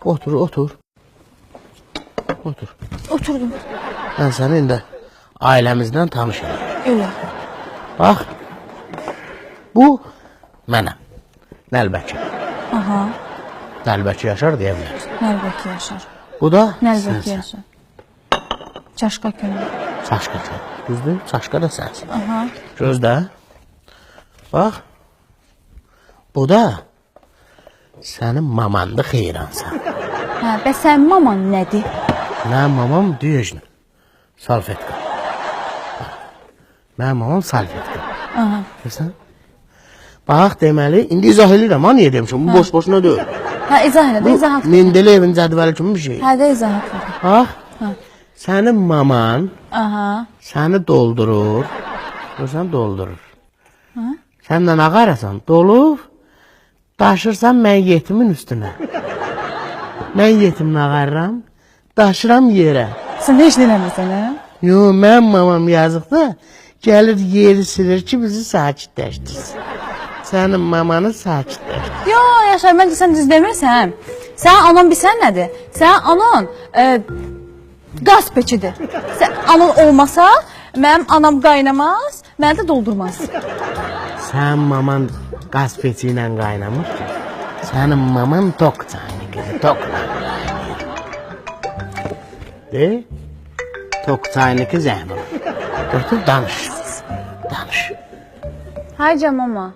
Otur, otur. Otur. Oturdum. Ben senin de ailemizden tanışırım. Öyle. Bak. Bu mənəm. Nəlbəki. Aha. Nəlbəki Yaşar deyə bilərsin. Nəlbəki Yaşar. Bu da Nəlbəki sənsən. Yaşar. Çaşqa kömür. Çaşqa kömür. Düzdür? Çaşqa da sənsin. Aha. Gözlə. Bax. Bu da sənin mamandı xeyransan. Hə, bəs sənin maman nədir? Mənim mamam düyücnü. Salfetka. Mənim mamam salfetka. Aha. Görsən? Bax, deməli, indi izah edirəm, ha, niyə demişim? Bu boş-boşuna deyil. Hə, izah elə, Bu, izahat ver. Mendeleyevin cədvəli kimi bir şey. Hə, də izahat ver. Bax, Hə. sənin maman Aha. səni doldurur. Görsən, doldurur. Hə? Səndən ağarasan, dolub, daşırsan mən yetimin üstünə. Mən yetimin ağarıram, daşıram yerə. Sən heç nə eləmirsən, hə? Yo, mənim mamam yazıqda gəlir yeri silir ki, bizi sakitləşdirsin. Sənin mamanı sakitləşdir. Yo, Yaşar, məncə sən düz demirsən. Sənin anan bilsən nədir? Sənin anan qaz peçidir. Sən anan olmasa, mənim anam qaynamaz, məni də doldurmaz. Sənin maman qaz peçi ilə qaynamır ki. Sənin maman tok çaynikidir, tokla qaynayır. De, tok çayniki zəhmir. Götür, danış. Danış. Hayca mama.